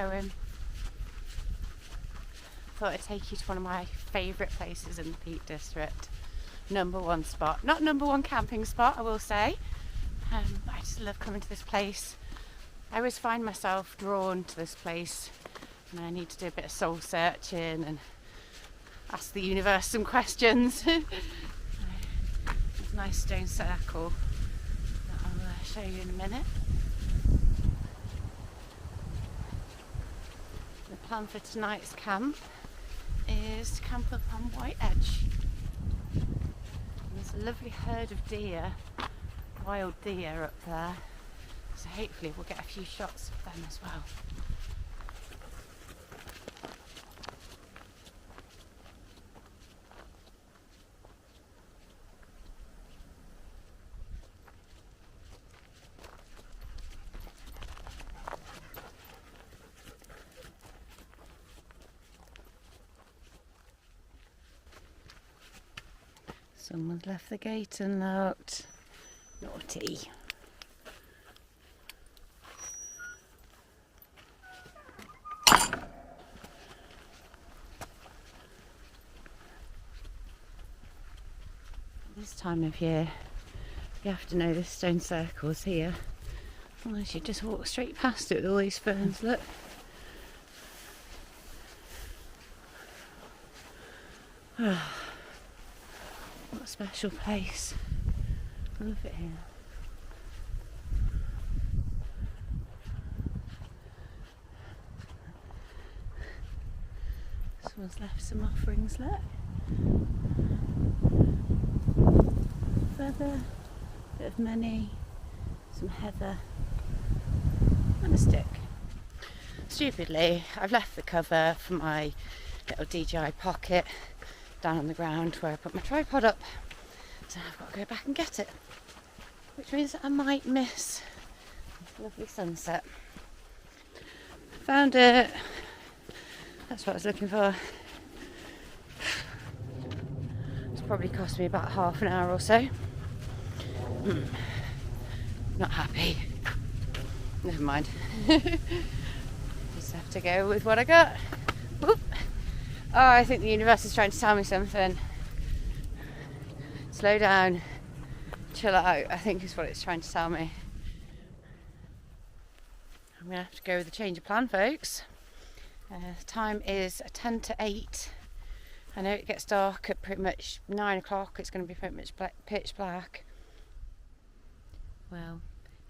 going. Thought I'd take you to one of my favourite places in the Peak District. #1 spot. Not #1 camping spot, I will say. I just love coming to this place. I always find myself drawn to this place and I need to do a bit of soul searching and ask the universe some questions. There's a nice stone circle that I'll show you in a minute. The plan for tonight's camp is to camp up on White Edge. There's a lovely herd of deer, wild deer up there, so hopefully we'll get a few shots of them as well. Someone's left the gate unlocked. Naughty. This time of year, you have to know this stone circle's here. Otherwise you just walk straight past it with all these ferns, look. What a special place. I love it here. Someone's left some offerings, look. Feather, bit of money, some heather, and a stick. Stupidly, I've left the cover for my little DJI Pocket down on the ground where I put my tripod up, so I've got to go back and get it, which means that I might miss this lovely sunset. Found it. That's what I was looking for. It's probably cost me about half an hour or so. Not happy. Never mind. Just have to go with what I got. Whoop. Oh, I think the universe is trying to tell me something. Slow down, chill out, I think is what it's trying to tell me. I'm going to have to go with a change of plan, folks. Time is 10 to 8. I know it gets dark at pretty much 9 o'clock. It's going to be pretty much pitch black. Well,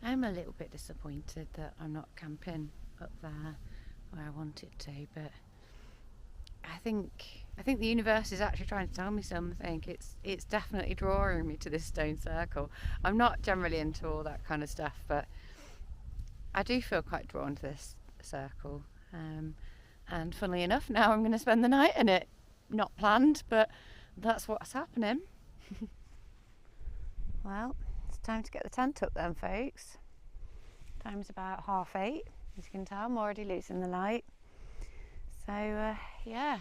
I'm a little bit disappointed that I'm not camping up there where I want it to, but I think the universe is actually trying to tell me something. It's definitely drawing me to this stone circle. I'm not generally into all that kind of stuff, but I do feel quite drawn to this circle. And funnily enough, now I'm going to spend the night in it. Not planned, but that's what's happening. Well, it's time to get the tent up then, folks. Time's about 8:30. As you can tell, I'm already losing the light. So, yeah,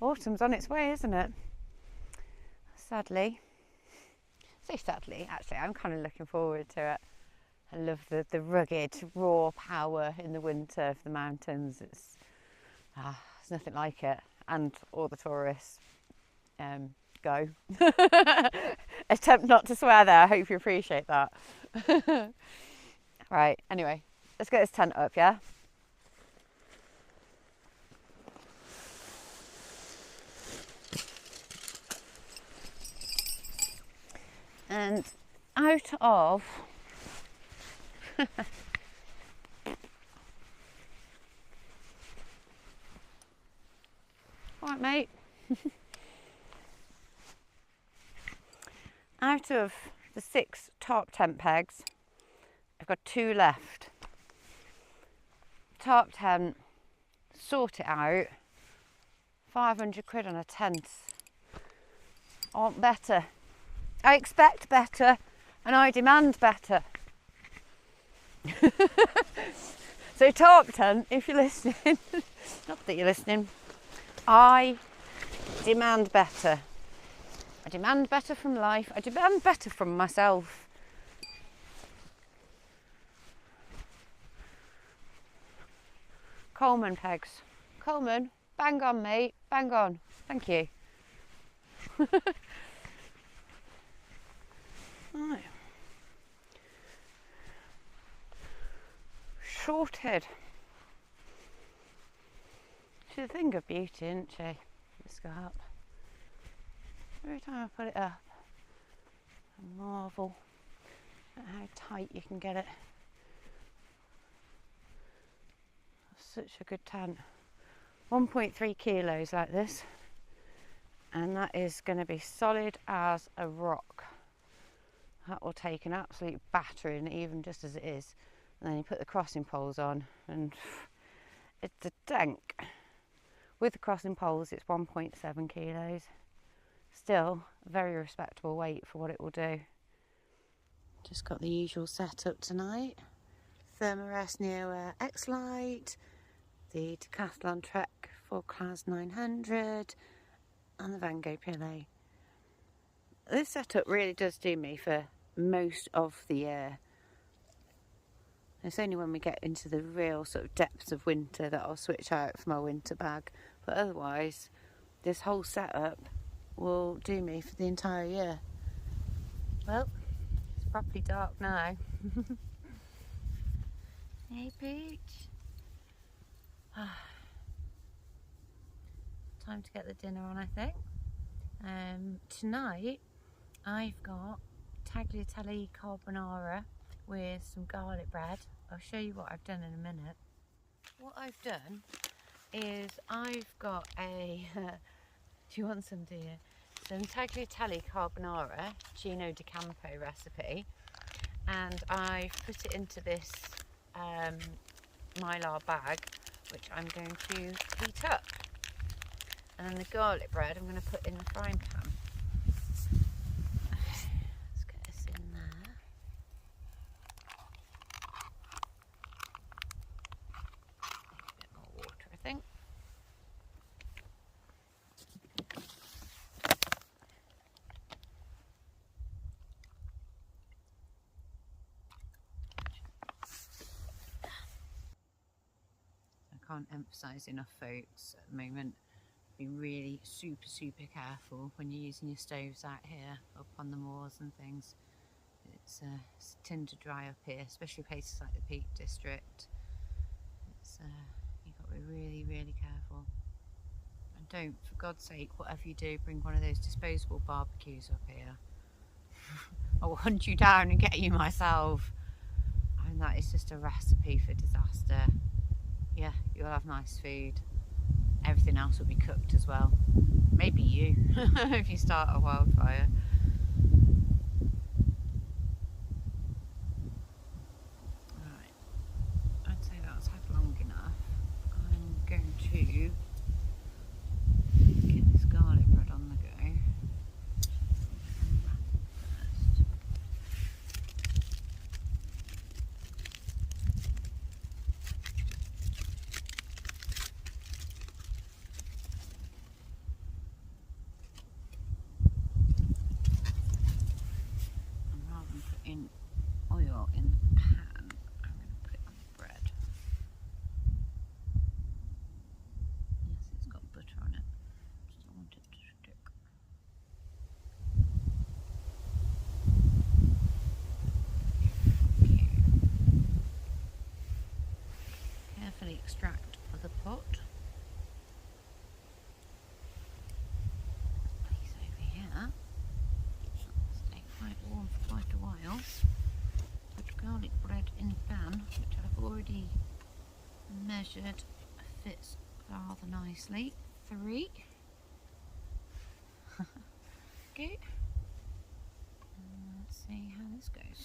autumn's on its way, isn't it? Sadly. Say sadly, actually, I'm kind of looking forward to it. I love the rugged, raw power in the winter of the mountains. It's there's nothing like it. And all the tourists go. Attempt not to swear there, I hope you appreciate that. Right, anyway, let's get this tent up, yeah? And out of right, mate. Out of the 6 top tent pegs, I've got 2 left. Top tent, sort it out. 500 quid on a tent. I want better. I expect better and I demand better. So top tent, if you're listening, not that you're listening, I demand better. I demand better from life. I demand better from myself. Coleman pegs. Coleman, bang on mate, bang on. Thank you. Right. Sorted. She's a thing of beauty, isn't she? The Scarp. Every time I put it up, I marvel at how tight you can get it. Such a good tent. 1.3 kilos like this, and that is going to be solid as a rock. That will take an absolute battering even just as it is, and then you put the crossing poles on and it's a tank. With the crossing poles it's 1.7 kilos. Still a very respectable weight for what it will do. Just got the usual setup tonight. Thermarest Neoair Xlite, the Decathlon Trek Forclaz 900 and the Van Gogh pillow. This setup really does do me for most of the year. It's only when we get into the real sort of depths of winter that I'll switch out for my winter bag, but otherwise this whole setup will do me for the entire year. Well, it's properly dark now. Hey Peach. Time to get the dinner on, I think. Tonight I've got tagliatelle carbonara with some garlic bread. I'll show you what I've done in a minute. What I've done is I've got a do you want some, do you? Some tagliatelle carbonara Gino di Campo recipe, and I've put it into this mylar bag, which I'm going to heat up, and then the garlic bread I'm going to put in the frying pan. Let's get this in there. A bit more water, I think. I can't emphasise enough, folks, at the moment, be really super careful when you're using your stoves out here up on the moors and things. It's tend to dry up here, especially places like the Peak District. It's you've got to be really careful. And don't, for God's sake, whatever you do, bring one of those disposable barbecues up here. I will hunt you down and get you myself. I mean, that is just a recipe for disaster. Yeah, you'll have nice food. Everything else will be cooked as well. Maybe you, if you start a wildfire. Right, I'd say that's had long enough. I'm going to get this garlic bread on the go. Oil in the pan, I'm going to put it on the bread. Yes, it's got butter on it, just don't want it to stick. Okay. Carefully extract the pot. Place over here. Stay quite warm for quite a while. Garlic bread in the pan, which I've already measured, fits rather nicely. 3. Okay. Let's see how this goes.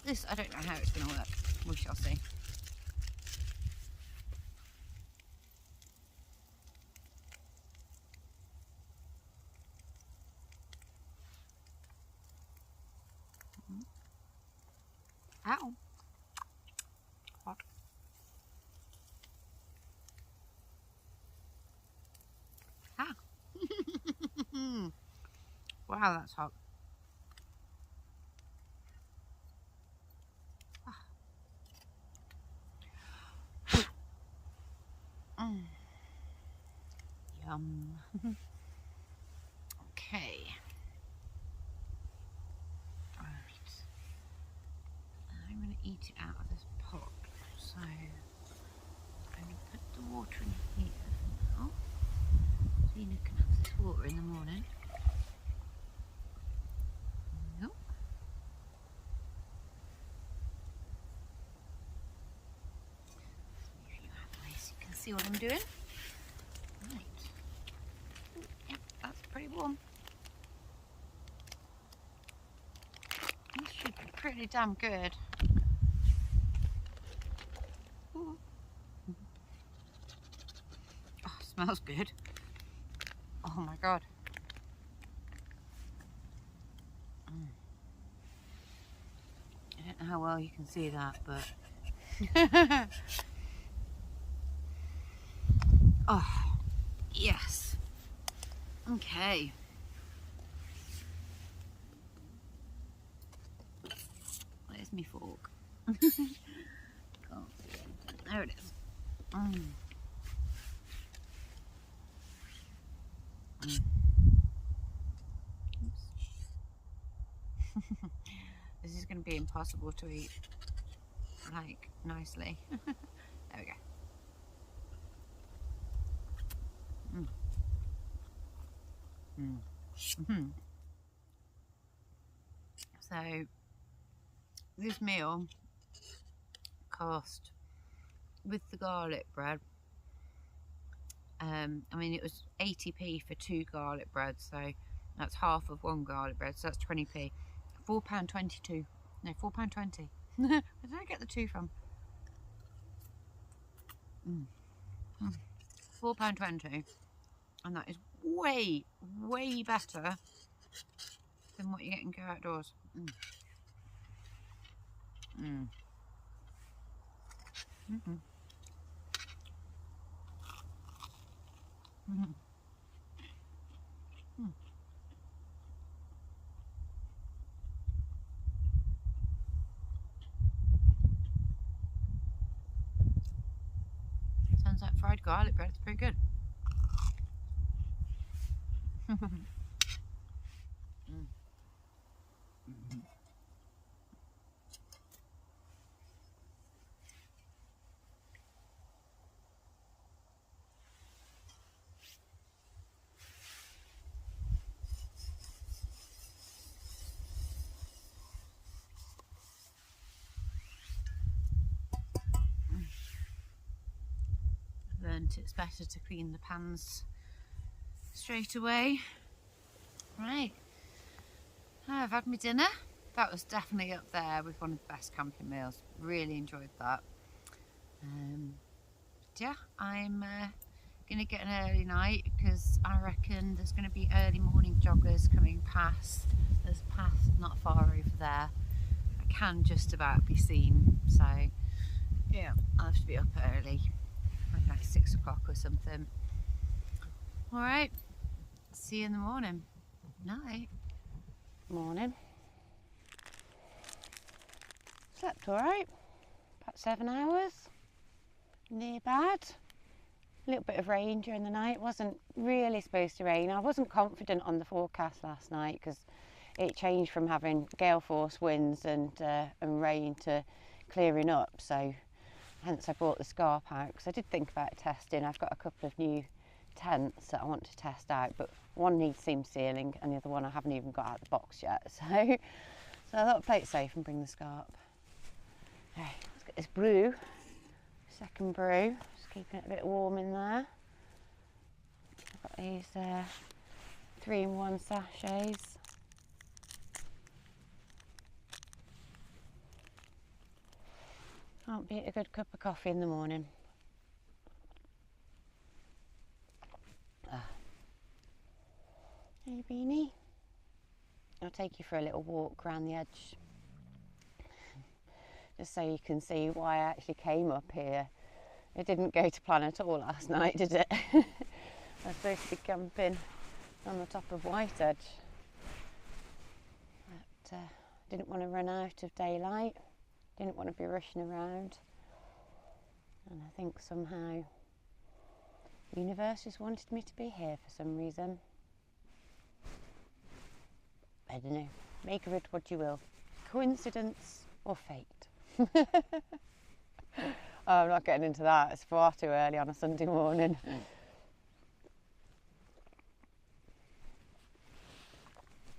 This, I don't know how it's going to work. We shall see. Ow. Hot. Ah. Wow, that's hot. Yum. Okay. Right. I'm going to eat it out of this pot. So I'm going to put the water in here for now. Lena can have this water in the morning. Nope. If you have this, you can see what I'm doing. Right. Yep, that's pretty warm. This should be pretty damn good. Ooh. Oh, it smells good. Oh my god. I don't know how well you can see that, but oh, yes. Okay. Where's my fork? Can't see anything. There it is. This is going to be impossible to eat, like, nicely. There we go. So this meal cost, with the garlic bread, I mean, it was 80p for 2 garlic breads, so that's half of 1 garlic bread, so that's 20p. £4.22. No, £4.20. Where did I get the 2 from? £4.20, and that is way, way better than what you get in Go Outdoors. Sounds like fried garlic bread. It's pretty good. Learned it's better to clean the pans straight away. Right, I've had my dinner. That was definitely up there with one of the best camping meals. Really enjoyed that. Yeah, I'm gonna get an early night because I reckon there's going to be early morning joggers coming past. There's a path not far over there. I can just about be seen, so yeah, I'll have to be up early, like 6 o'clock or something. Alright, see you in the morning. Night. Morning. Slept alright, about 7 hours. Near bad. A little bit of rain during the night. It wasn't really supposed to rain. I wasn't confident on the forecast last night because it changed from having gale force winds and rain to clearing up, so hence I brought the Scarp out because I did think about testing. I've got a couple of new tents that I want to test out, but one needs seam sealing and the other one I haven't even got out of the box yet, so I thought I'd play it safe and bring the Scarp. Okay, let's get this brew. Second brew, just keeping it a bit warm in there. I've got these 3-in-1 sachets. Can't beat a good cup of coffee in the morning. Hey Beanie, I'll take you for a little walk around the edge, just so you can see why I actually came up here. It didn't go to plan at all last night, did it? I was supposed to be camping on the top of White Edge, but didn't want to run out of daylight, didn't want to be rushing around, and I think somehow Universe just wanted me to be here for some reason. I don't know. Make of it what you will. Coincidence or fate. Oh, I'm not getting into that. It's far too early on a Sunday morning.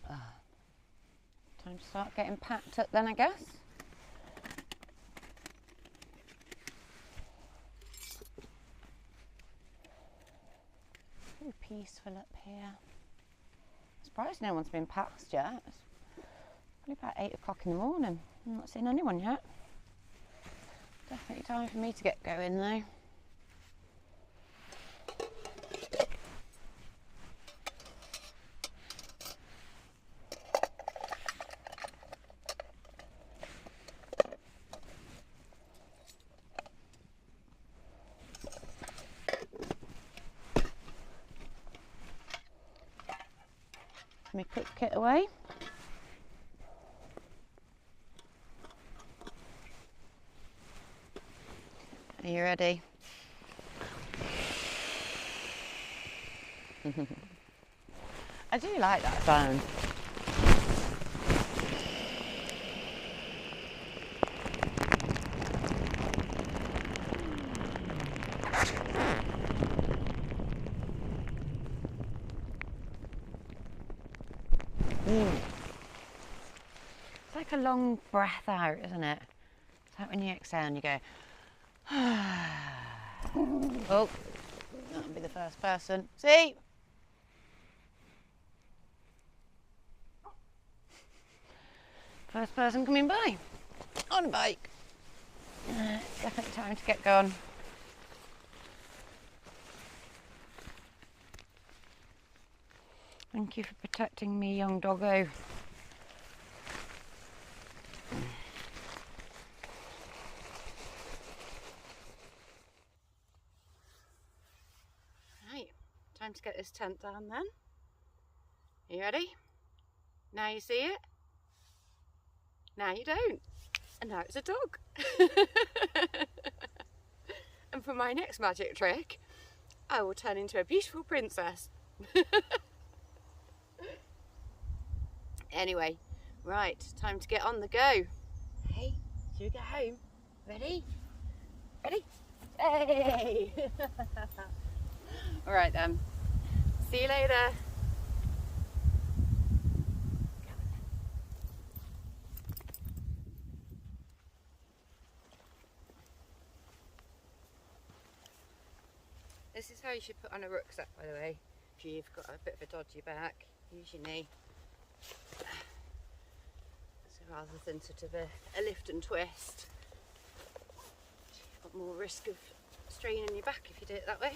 Time to start getting packed up then, I guess. Very peaceful up here. Surprised no one's been past yet. It's probably about 8 o'clock in the morning. I'm not seeing anyone yet. Definitely time for me to get going though. Let me put the kit away. Are you ready? I do like that sound. It's like a long breath out, isn't it? It's like when you exhale and you go, oh, that'll be the first person. See? First person coming by on a bike. Definitely time to get going. Thank you for protecting me, young doggo. Right, time to get this tent down then. Are you ready? Now you see it. Now you don't. And now it's a dog. And for my next magic trick, I will turn into a beautiful princess. Anyway, right, time to get on the go. Hey, should we go home? Ready? Ready? Hey! Alright then, see you later. This is how you should put on a rucksack, by the way, if you've got a bit of a dodgy back. Use your knee. So rather than sort of a lift and twist, you've got more risk of straining your back if you do it that way.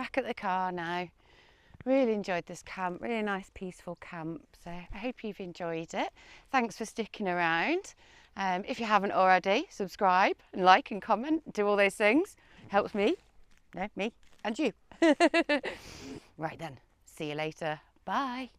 back at the car now. Really enjoyed this camp, really nice peaceful camp. So I hope you've enjoyed it. Thanks for sticking around. If you haven't already, subscribe and like and comment, do all those things. Helps me, me and you. Right then, see you later. Bye.